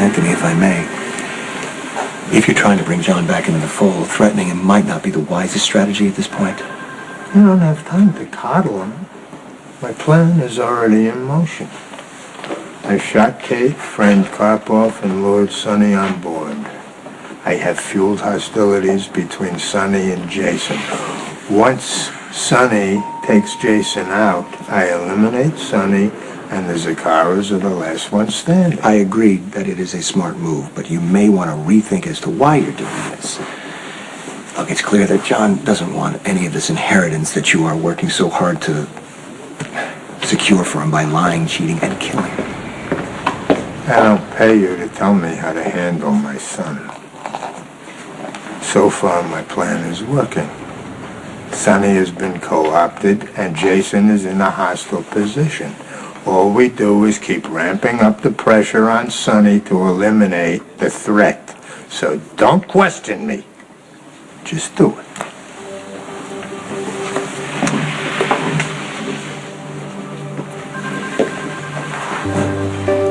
Anthony, if I may, if you're trying to bring John back into the fold, threatening him might not be the wisest strategy at this point. You don't have time to coddle him. My plan is already in motion. I shot Kate, friend Karpoff, and lured Sonny on board. I have fueled hostilities between Sonny and Jason. Once Sonny takes Jason out, I eliminate Sonny, and the Zaccharas are the last one standing. I agree that it is a smart move, but you may want to rethink as to why you're doing this. Look, it's clear that John doesn't want any of this inheritance that you are working so hard to secure for him by lying, cheating, and killing. I don't pay you to tell me how to handle my son. So far, my plan is working. Sonny has been co-opted, and Jason is in a hostile position. All we do is keep ramping up the pressure on Sonny to eliminate the threat. So don't question me. Just do it.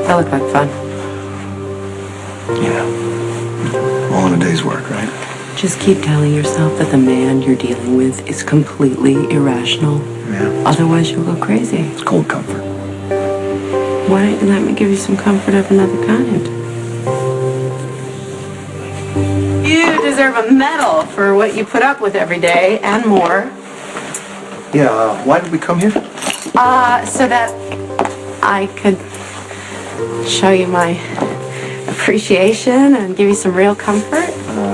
That looked like fun. Yeah. All in a day's work, right? Just keep telling yourself that the man you're dealing with is completely irrational. Yeah. Otherwise, you'll go crazy. It's cold comfort. Why don't you let me give you some comfort of another kind? You deserve a medal for what you put up with every day and more. Yeah, why did we come here? So that I could show you my appreciation and give you some real comfort.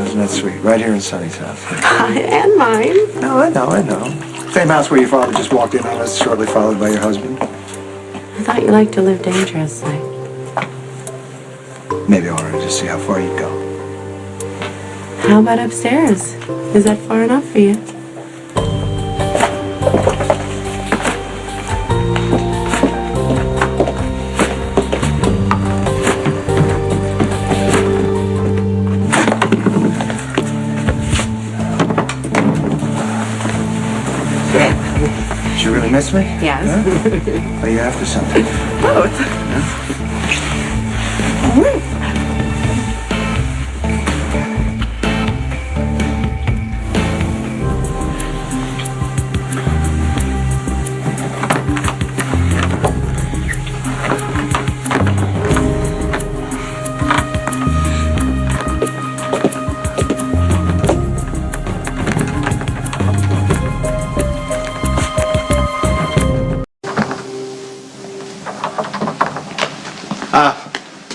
Isn't that sweet? Right here in Sonny's house. And mine. No, I know. Same house where your father just walked in on us, shortly followed by your husband. I thought you liked to live dangerously. Maybe I wanted to just see how far you'd go. How about upstairs? Is that far enough for you? Did you really miss me? Yes. Huh? Are you after something? Both.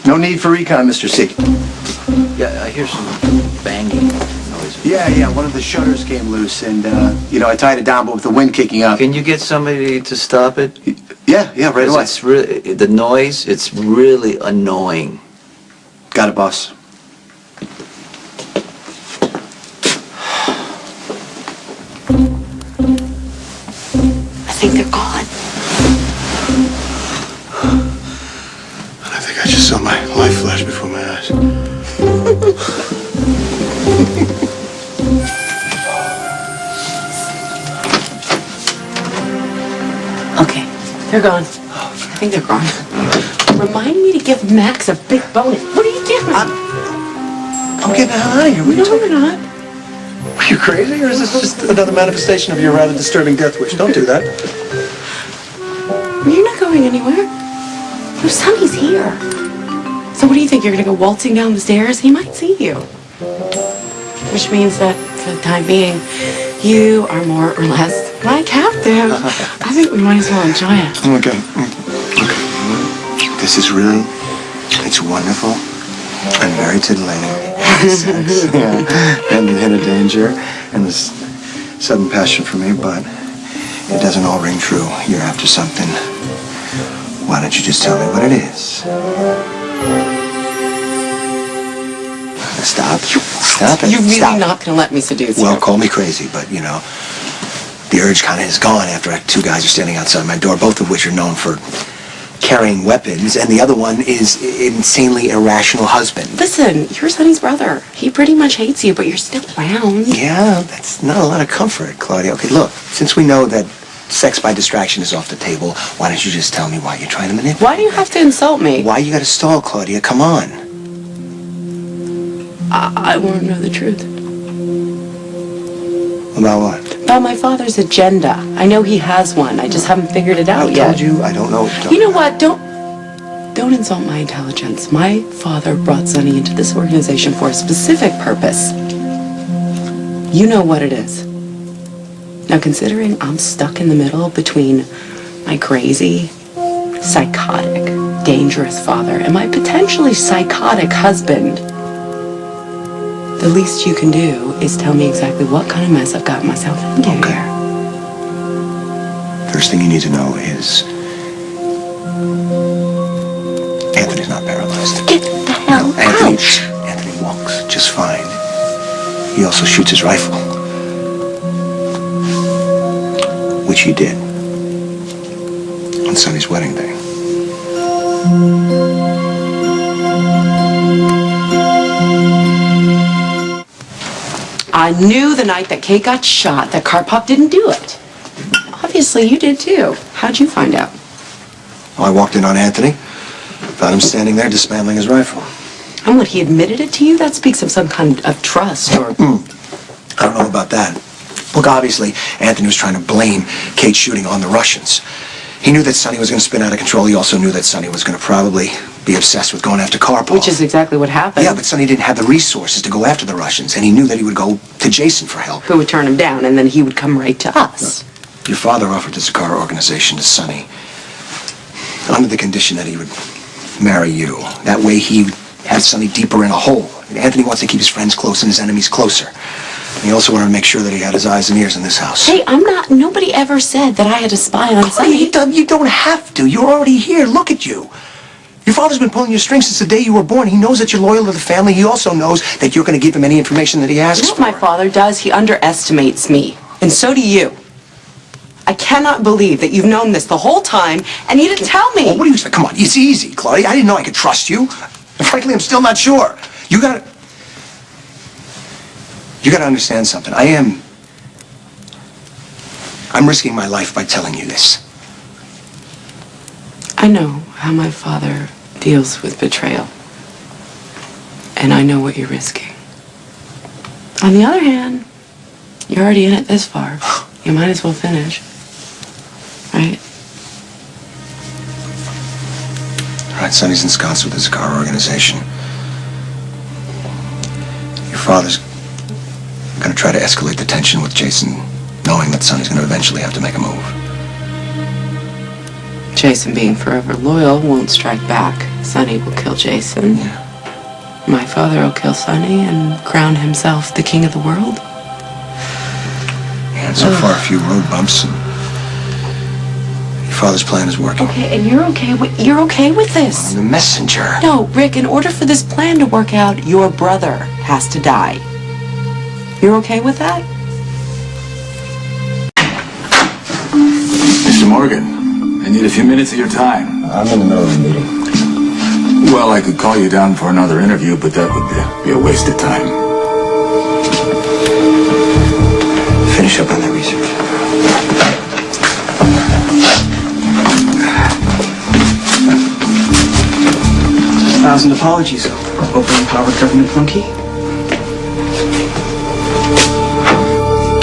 No need for recon, Mr. C. Yeah, I hear some banging noise. Yeah, one of the shutters came loose, and, I tied it down, but with the wind kicking up. Can you get somebody to stop it? Yeah, right away. It's really, the noise, it's really annoying. Got it, boss. I think they're gone. I think I just saw my life flash before my eyes. Okay, they're gone. I think they're gone. Remind me to give Max a big bonus. What are you doing? I'm getting the hell out of here. What are you No, you're not. Are you crazy, or is this just another manifestation of your rather disturbing death wish? Don't do that. You're not going anywhere. No, Sonny's here. So what do you think? You're gonna go waltzing down the stairs? He might see you. Which means that, for the time being, you are more or less my captive. I think we might as well enjoy it. Okay. This is really, it's wonderful and very titillating. Yeah. And the hint of danger and this sudden passion for me, but it doesn't all ring true. You're after something. Why don't you just tell me what it is? Stop it. You're really Stop. not gonna let me seduce you. Well, call me crazy, but, the urge kind of is gone after two guys are standing outside my door, both of which are known for carrying weapons, and the other one is insanely irrational husband. Listen, you're Sonny's brother. He pretty much hates you, but you're still around. Yeah, that's not a lot of comfort, Claudia. Okay, look, since we know that sex by distraction is off the table, why don't you just tell me why you're trying to manipulate? Why do you have to insult me? Why you gotta stall, Claudia? Come on. I want to know the truth. About what? About my father's agenda. I know he has one. I just haven't figured it out I yet. told you, I don't know. You know what? Don't insult my intelligence. My father brought Sonny into this organization for a specific purpose. You know what it is. Now, considering I'm stuck in the middle between my crazy, psychotic, dangerous father and my potentially psychotic husband, the least you can do is tell me exactly what kind of mess I've got myself into here. First thing you need to know is Anthony's not paralyzed. Get the hell out! Anthony walks just fine. He also shoots his rifle, which he did on Sonny's wedding day. I knew the night that Kate got shot that Karpov didn't do it. Obviously, you did too. How'd you find out? Well, I walked in on Anthony, found him standing there dismantling his rifle. And when he admitted it to you, that speaks of some kind of trust or... I don't know about that. Look, obviously, Anthony was trying to blame Kate's shooting on the Russians. He knew that Sonny was going to spin out of control. He also knew that Sonny was going to probably be obsessed with going after Karpov. Which is exactly what happened. Yeah, but Sonny didn't have the resources to go after the Russians, and he knew that he would go to Jason for help. Who would turn him down, and then he would come right to us. Your father offered the Zacchara organization to Sonny under the condition that he would marry you. That way he would have Sonny deeper in a hole. And Anthony wants to keep his friends close and his enemies closer. And he also wanted to make sure that he had his eyes and ears in this house. Hey, nobody ever said that I had to spy on Sonny. You don't have to. You're already here. Look at you. Your father's been pulling your strings since the day you were born. He knows that you're loyal to the family. He also knows that you're going to give him any information that he asks You know what my father does? He underestimates me. And so do you. I cannot believe that you've known this the whole time and you didn't tell me. Oh, what do you say? Come on, it's easy, Claudia. I didn't know I could trust you. And frankly, I'm still not sure. You gotta understand something. I'm risking my life by telling you this. I know how my father deals with betrayal. And I know what you're risking. On the other hand, you're already in it this far. You might as well finish. Right? All right, Sonny's ensconced with the Zacchara organization. Your father's going to try to escalate the tension with Jason, knowing that Sonny's going to eventually have to make a move. Jason, being forever loyal, won't strike back. Sonny will kill Jason. Yeah. My father will kill Sonny and crown himself the king of the world. And so far, a few road bumps, and your father's plan is working. Okay, and you're okay with this? I'm the messenger. No, Rick, in order for this plan to work out, your brother has to die. You're okay with that? Mr. Morgan, I need a few minutes of your time. I'm in the middle of a meeting. Well, I could call you down for another interview, but that would be a waste of time. Finish up on that research. Thousand apologies, open power government monkey.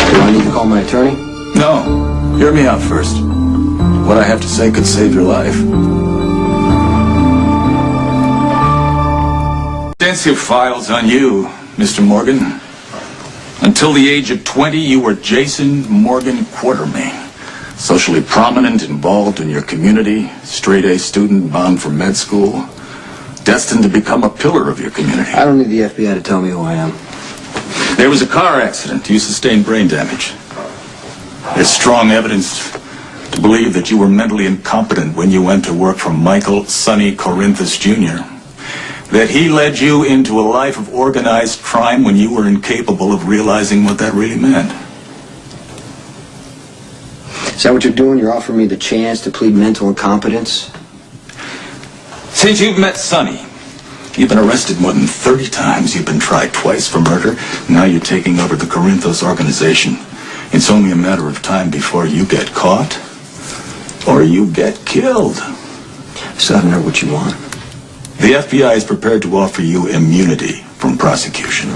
Do I need to call my attorney? No, hear me out first. What I have to say could save your life. Extensive files on you, Mr. Morgan. Until the age of 20, you were Jason Morgan Quartermain. Socially prominent, involved in your community, straight-A student bound for med school, destined to become a pillar of your community. I don't need the FBI to tell me who I am. There was a car accident. You sustained brain damage. There's strong evidence to believe that you were mentally incompetent when you went to work for Michael Sonny Corintho Jr., that he led you into a life of organized crime when you were incapable of realizing what that really meant. Is that what you're doing? You're offering me the chance to plead mental incompetence? Since you've met Sonny, you've been arrested more than 30 times. You've been tried twice for murder. Now you're taking over the Corinthos organization. It's only a matter of time before you get caught or you get killed. So I don't know what you want. The FBI is prepared to offer you immunity from prosecution.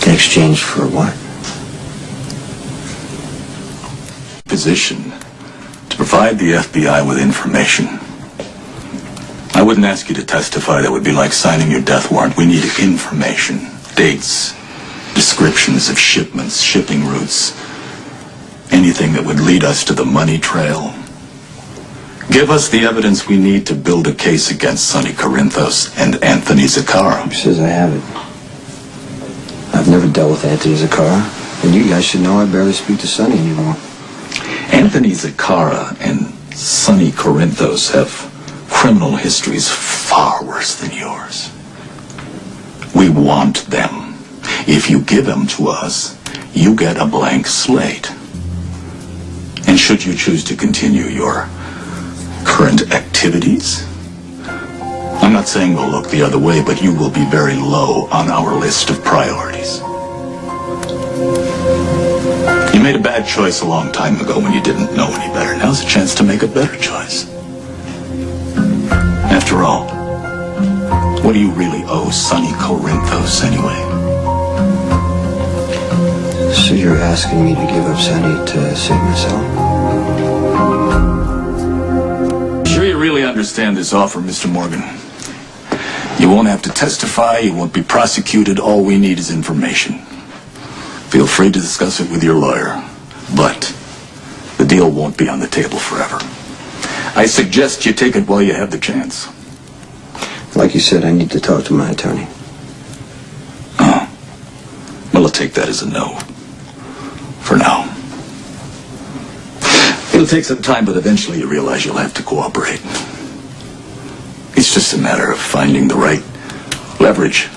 In exchange for what? Position to provide the FBI with information. I wouldn't ask you to testify. That would be like signing your death warrant. We need information, dates, descriptions of shipments, shipping routes, anything that would lead us to the money trail. Give us the evidence we need to build a case against Sonny Corinthos and Anthony Zacchara. Who says I have it? I've never dealt with Anthony Zacchara. And you guys should know I barely speak to Sonny anymore. Anthony Zacchara and Sonny Corinthos have criminal histories far worse than yours. We want them. If you give them to us, you get a blank slate. And should you choose to continue your current activities, I'm not saying we'll look the other way, but you will be very low on our list of priorities. You made a bad choice a long time ago when you didn't know any better. Now's a chance to make a better choice. After all, what do you really owe Sonny Corinthos anyway? So you're asking me to give up Sonny to save myself? Sure you really understand this offer, Mr. Morgan? You won't have to testify, you won't be prosecuted, all we need is information. Feel free to discuss it with your lawyer, but the deal won't be on the table forever. I suggest you take it while you have the chance. Like you said, I need to talk to my attorney. Oh. Well, I'll take that as a no. For now. It'll take some time, but eventually you realize you'll have to cooperate. It's just a matter of finding the right leverage